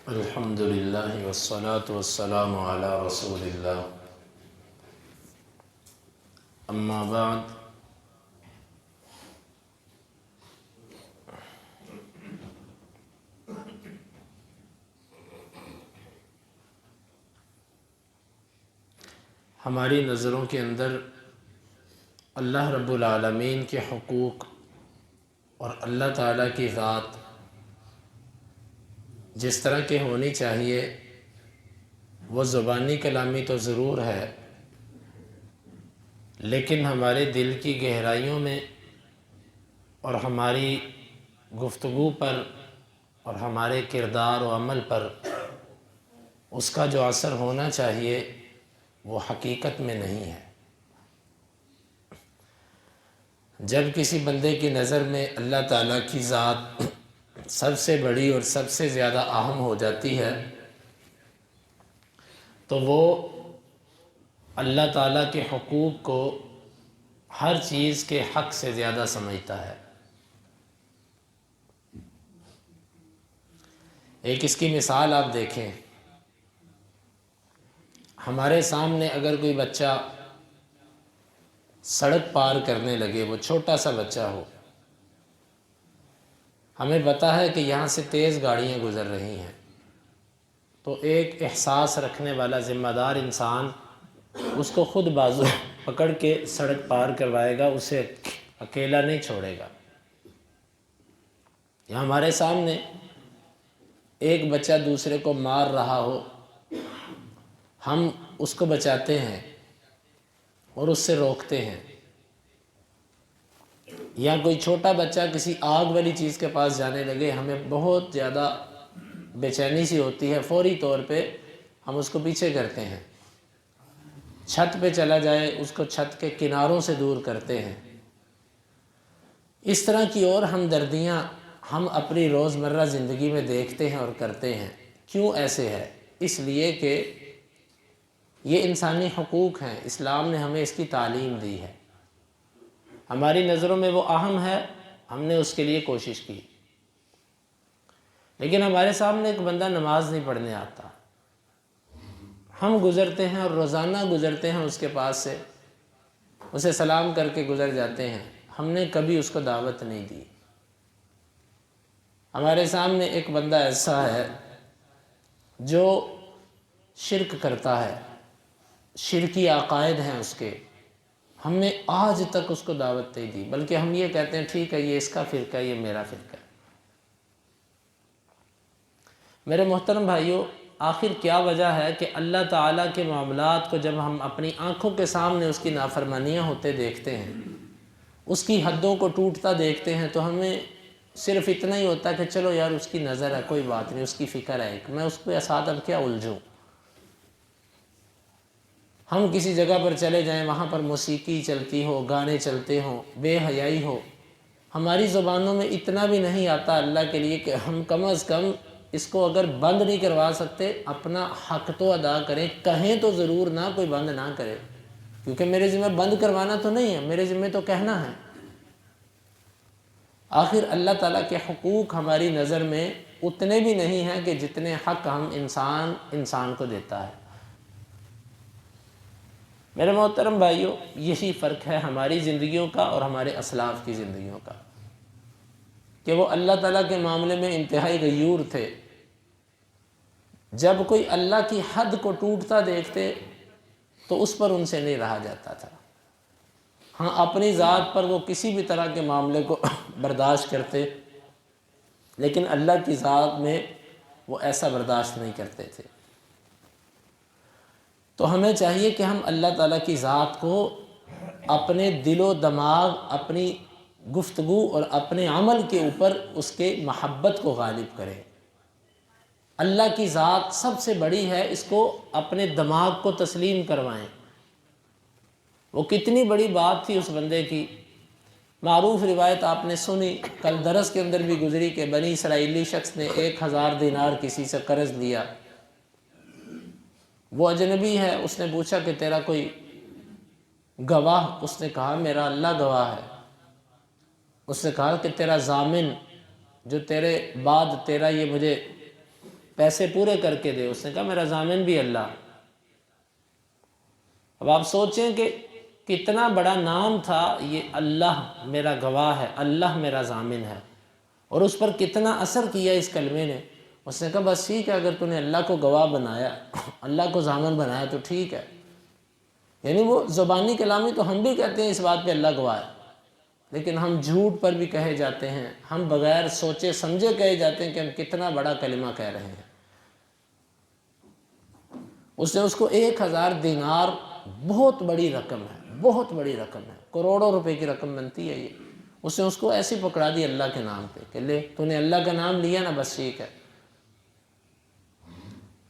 الحمد للہ والصلاة والسلام علی رسول اللہ اما بعد ہماری نظروں کے اندر اللہ رب العالمین کے حقوق اور اللہ تعالیٰ کی ذات جس طرح کے ہونی چاہیے وہ زبانی کلامی تو ضرور ہے، لیکن ہمارے دل کی گہرائیوں میں اور ہماری گفتگو پر اور ہمارے کردار و عمل پر اس کا جو اثر ہونا چاہیے وہ حقیقت میں نہیں ہے۔ جب کسی بندے کی نظر میں اللہ تعالیٰ کی ذات سب سے بڑی اور سب سے زیادہ اہم ہو جاتی ہے تو وہ اللہ تعالیٰ کے حقوق کو ہر چیز کے حق سے زیادہ سمجھتا ہے۔ ایک اس کی مثال آپ دیکھیں، ہمارے سامنے اگر کوئی بچہ سڑک پار کرنے لگے، وہ چھوٹا سا بچہ ہو، ہمیں پتہ ہے کہ یہاں سے تیز گاڑیاں گزر رہی ہیں، تو ایک احساس رکھنے والا ذمہ دار انسان اس کو خود بازو پکڑ کے سڑک پار کروائے گا، اسے اکیلا نہیں چھوڑے گا۔ یا ہمارے سامنے ایک بچہ دوسرے کو مار رہا ہو، ہم اس کو بچاتے ہیں اور اس سے روکتے ہیں۔ یا کوئی چھوٹا بچہ کسی آگ والی چیز کے پاس جانے لگے، ہمیں بہت زیادہ بے چینی سی ہوتی ہے، فوری طور پہ ہم اس کو پیچھے کرتے ہیں۔ چھت پہ چلا جائے اس کو چھت کے کناروں سے دور کرتے ہیں۔ اس طرح کی اور ہمدردیاں ہم اپنی روزمرہ زندگی میں دیکھتے ہیں اور کرتے ہیں۔ کیوں ایسے ہے؟ اس لیے کہ یہ انسانی حقوق ہیں، اسلام نے ہمیں اس کی تعلیم دی ہے، ہماری نظروں میں وہ اہم ہے، ہم نے اس کے لیے کوشش کی۔ لیکن ہمارے سامنے ایک بندہ نماز نہیں پڑھنے آتا، ہم گزرتے ہیں اور روزانہ گزرتے ہیں اس کے پاس سے، اسے سلام کر کے گزر جاتے ہیں، ہم نے کبھی اس کو دعوت نہیں دی۔ ہمارے سامنے ایک بندہ ایسا ہے جو شرک کرتا ہے، شرکی عقائد ہیں اس کے، ہم نے آج تک اس کو دعوت نہیں دی، بلکہ ہم یہ کہتے ہیں ٹھیک ہے یہ اس کا فرقہ ہے، یہ میرا فرقہ ہے۔ میرے محترم بھائیوں، آخر کیا وجہ ہے کہ اللہ تعالیٰ کے معاملات کو جب ہم اپنی آنکھوں کے سامنے اس کی نافرمانیاں ہوتے دیکھتے ہیں، اس کی حدوں کو ٹوٹتا دیکھتے ہیں، تو ہمیں صرف اتنا ہی ہوتا ہے کہ چلو یار اس کی نظر ہے، کوئی بات نہیں، اس کی فکر ہے، میں اس کے ساتھ اب کیا الجھوں۔ ہم کسی جگہ پر چلے جائیں، وہاں پر موسیقی چلتی ہو، گانے چلتے ہوں، بے حیائی ہو، ہماری زبانوں میں اتنا بھی نہیں آتا اللہ کے لیے کہ ہم کم از کم اس کو اگر بند نہیں کروا سکتے، اپنا حق تو ادا کریں، کہیں تو ضرور نہ، کوئی بند نہ کرے، کیونکہ میرے ذمہ بند کروانا تو نہیں ہے، میرے ذمہ تو کہنا ہے۔ آخر اللہ تعالیٰ کے حقوق ہماری نظر میں اتنے بھی نہیں ہیں کہ جتنے حق ہم انسان کو دیتا ہے۔ میرے محترم بھائیوں، یہی فرق ہے ہماری زندگیوں کا اور ہمارے اسلاف کی زندگیوں کا، کہ وہ اللہ تعالیٰ کے معاملے میں انتہائی غیور تھے۔ جب کوئی اللہ کی حد کو ٹوٹتا دیکھتے تو اس پر ان سے نہیں رہا جاتا تھا۔ ہاں، اپنی ذات پر وہ کسی بھی طرح کے معاملے کو برداشت کرتے، لیکن اللہ کی ذات میں وہ ایسا برداشت نہیں کرتے تھے۔ تو ہمیں چاہیے کہ ہم اللہ تعالیٰ کی ذات کو اپنے دل و دماغ، اپنی گفتگو اور اپنے عمل کے اوپر اس کے محبت کو غالب کریں۔ اللہ کی ذات سب سے بڑی ہے، اس کو اپنے دماغ کو تسلیم کروائیں۔ وہ کتنی بڑی بات تھی اس بندے کی، معروف روایت آپ نے سنی، کل درس کے اندر بھی گزری، کہ بنی اسرائیلی شخص نے 1000 دینار کسی سے قرض لیا، وہ اجنبی ہے، اس نے پوچھا کہ تیرا کوئی گواہ؟ اس نے کہا میرا اللہ گواہ ہے۔ اس نے کہا کہ تیرا ضامن جو تیرے بعد تیرا یہ مجھے پیسے پورے کر کے دے۔ اس نے کہا میرا ضامن بھی اللہ۔ اب آپ سوچیں کہ کتنا بڑا نام تھا یہ، اللہ میرا گواہ ہے، اللہ میرا ضامن ہے، اور اس پر کتنا اثر کیا اس کلمے نے۔ اس نے کہا بس ٹھیک ہے، اگر تو نے اللہ کو گواہ بنایا، اللہ کو ضامن بنایا تو ٹھیک ہے۔ یعنی وہ زبانی کلامی تو ہم بھی کہتے ہیں اس بات پہ اللہ گواہ ہے، لیکن ہم جھوٹ پر بھی کہے جاتے ہیں، ہم بغیر سوچے سمجھے کہے جاتے ہیں کہ ہم کتنا بڑا کلمہ کہہ رہے ہیں۔ اس نے اس کو 1000 دینار، بہت بڑی رقم ہے، بہت بڑی رقم ہے، کروڑوں روپے کی رقم بنتی ہے یہ۔ اس نے اس کو ایسی پکڑا دی اللہ کے نام پہ کہ لے تو نے اللہ کا نام لیا نا، بس ٹھیک ہے۔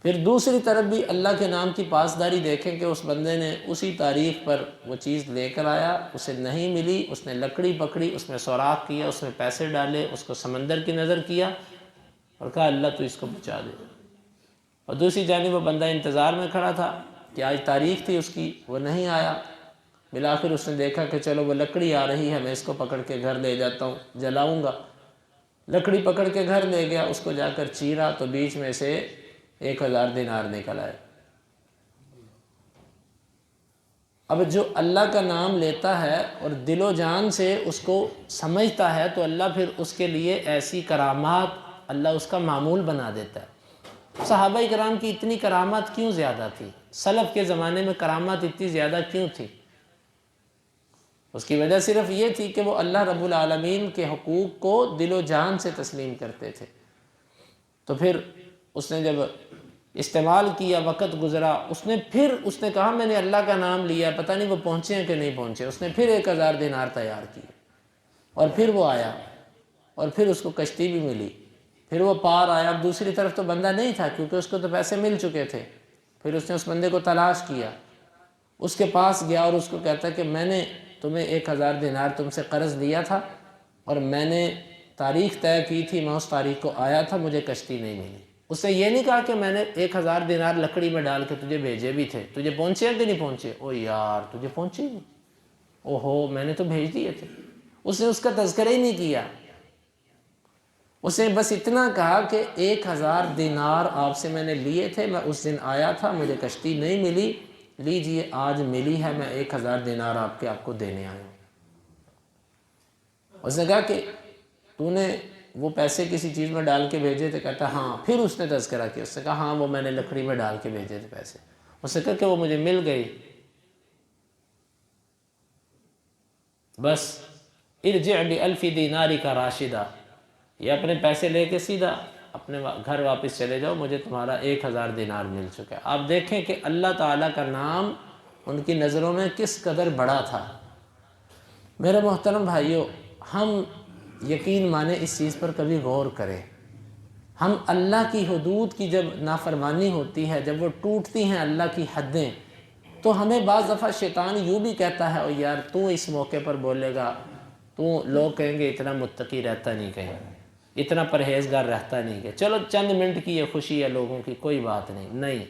پھر دوسری طرف بھی اللہ کے نام کی پاسداری دیکھیں کہ اس بندے نے اسی تاریخ پر وہ چیز لے کر آیا، اسے نہیں ملی، اس نے لکڑی پکڑی، اس میں سوراخ کیا، اس میں پیسے ڈالے، اس کو سمندر کی نظر کیا اور کہا اللہ تو اس کو بچا دے۔ اور دوسری جانب وہ بندہ انتظار میں کھڑا تھا کہ آج تاریخ تھی اس کی، وہ نہیں آیا۔ بالآخر اس نے دیکھا کہ چلو وہ لکڑی آ رہی ہے، میں اس کو پکڑ کے گھر لے جاتا ہوں، جلاؤں گا۔ لکڑی پکڑ کے گھر لے گیا، اس کو جا کر چیرا تو بیچ میں سے 1000 دینار نکل آئے۔ اب جو اللہ کا نام لیتا ہے اور دل و جان سے اس کو سمجھتا ہے تو اللہ پھر اس کے لیے ایسی کرامات اللہ اس کا معمول بنا دیتا ہے۔ صحابہ کرام کی اتنی کرامات کیوں زیادہ تھی؟ سلف کے زمانے میں کرامات اتنی زیادہ کیوں تھی؟ اس کی وجہ صرف یہ تھی کہ وہ اللہ رب العالمین کے حقوق کو دل و جان سے تسلیم کرتے تھے۔ تو پھر اس نے جب استعمال کیا، وقت گزرا، اس نے کہا میں نے اللہ کا نام لیا، پتہ نہیں وہ پہنچے ہیں کہ نہیں پہنچے۔ اس نے پھر 1000 دینار تیار کیے اور پھر وہ آیا اور پھر اس کو کشتی بھی ملی، پھر وہ پار آیا۔ اب دوسری طرف تو بندہ نہیں تھا کیونکہ اس کو تو پیسے مل چکے تھے۔ پھر اس نے اس بندے کو تلاش کیا، اس کے پاس گیا اور اس کو کہتا کہ میں نے تمہیں 1000 دینار تم سے قرض لیا تھا اور میں نے تاریخ طے کی تھی، میں اس تاریخ کو آیا تھا، مجھے کشتی نہیں ملی۔ اس نے یہ نہیں کہا کہ میں نے 1000 دینار لکڑی میں ڈال کے تجھے بھیجے بھی تھے، تجھے پہنچے ہیں کہ نہیں پہنچے؟ او یار تجھے پہنچے ہی نہیں، اوہو میں نے تو بھیج دیے تھے۔ اس نے اس کا تذکرہ ہی نہیں کیا۔ اس نے بس اتنا کہا کہ 1000 دینار آپ سے میں نے لیے تھے، میں اس دن آیا تھا، مجھے کشتی نہیں ملی، لیجئے آج ملی ہے، میں 1000 دینار آپ کو دینے آیا ہوں۔ اس نے کہا کہ تو نے وہ پیسے کسی چیز میں ڈال کے بھیجے تھے؟ کہتا ہاں۔ پھر اس نے تذکرہ کیا، اس نے کہا ہاں وہ میں نے لکڑی میں ڈال کے بھیجے تھے پیسے۔ اس نے کہا کہ وہ مجھے مل گئی۔ بس ارجع ب1000 دینارک راشدہ، یہ اپنے پیسے لے کے سیدھا اپنے گھر واپس چلے جاؤ، مجھے تمہارا 1000 دینار مل چکا ہے۔ آپ دیکھیں کہ اللہ تعالیٰ کا نام ان کی نظروں میں کس قدر بڑا تھا۔ میرے محترم بھائیوں، ہم یقین مانیں اس چیز پر کبھی غور کریں۔ ہم اللہ کی حدود کی جب نافرمانی ہوتی ہے، جب وہ ٹوٹتی ہیں اللہ کی حدیں، تو ہمیں بعض دفعہ شیطان یوں بھی کہتا ہے او یار تو اس موقع پر بولے گا، تو لوگ کہیں گے اتنا متقی رہتا نہیں، کہیں اتنا پرہیزگار رہتا نہیں، کہ چلو چند منٹ کی یہ خوشی ہے لوگوں کی، کوئی بات نہیں۔ نہیں،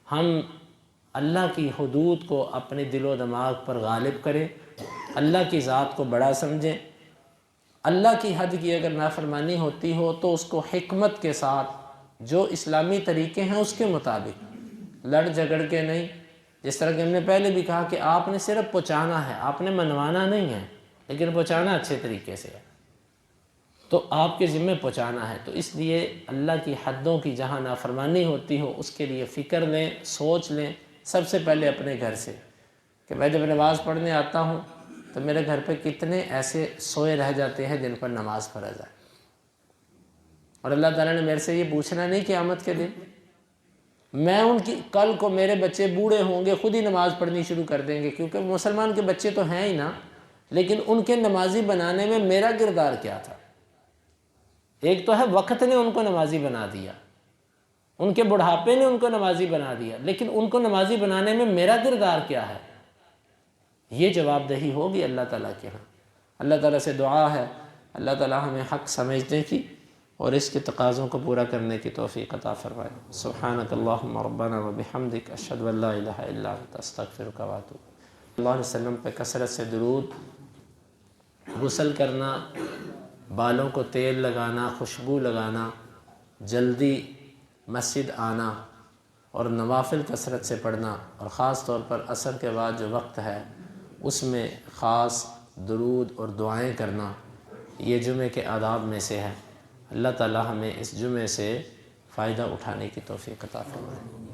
ہم اللہ کی حدود کو اپنے دل و دماغ پر غالب کریں، اللہ کی ذات کو بڑا سمجھیں۔ اللہ کی حد کی اگر نافرمانی ہوتی ہو تو اس کو حکمت کے ساتھ، جو اسلامی طریقے ہیں اس کے مطابق، لڑ جھگڑ کے نہیں۔ جس طرح کہ ہم نے پہلے بھی کہا کہ آپ نے صرف پہنچانا ہے، آپ نے منوانا نہیں ہے، لیکن پہنچانا اچھے طریقے سے ہے، تو آپ کے ذمہ پہنچانا ہے۔ تو اس لیے اللہ کی حدوں کی جہاں نافرمانی ہوتی ہو اس کے لیے فکر لیں، سوچ لیں، سب سے پہلے اپنے گھر سے، کہ میں جب نماز پڑھنے آتا ہوں تو میرے گھر پہ کتنے ایسے سوئے رہ جاتے ہیں جن پر نماز فرض ہے۔ اور اللہ تعالیٰ نے میرے سے یہ پوچھنا نہیں قیامت کے دن، میں ان کی کل کو میرے بچے بوڑھے ہوں گے خود ہی نماز پڑھنی شروع کر دیں گے، کیونکہ مسلمان کے بچے تو ہیں ہی نا، لیکن ان کے نمازی بنانے میں میرا کردار کیا تھا؟ ایک تو ہے وقت نے ان کو نمازی بنا دیا، ان کے بڑھاپے نے ان کو نمازی بنا دیا، لیکن ان کو نمازی بنانے میں میرا کردار کیا ہے؟ یہ جواب دہی ہوگی اللہ تعالیٰ کے ہاں۔ اللہ تعالیٰ سے دعا ہے اللہ تعالیٰ ہمیں حق سمجھنے کی اور اس کے تقاضوں کو پورا کرنے کی توفیق عطا فرمائے۔ سبحانک اللہم ربنا و بحمدک، اشہد ان لا الہ الا انت، استغفرک و اتوب الیک۔ اللہ علیہ وسلم پہ کثرت سے درود، غسل کرنا، بالوں کو تیل لگانا، خوشبو لگانا، جلدی مسجد آنا اور نوافل کثرت سے پڑھنا، اور خاص طور پر عصر کے بعد جو وقت ہے اس میں خاص درود اور دعائیں کرنا، یہ جمعے کے آداب میں سے ہے۔ اللہ تعالی ہمیں اس جمعے سے فائدہ اٹھانے کی توفیق عطا فرمائے۔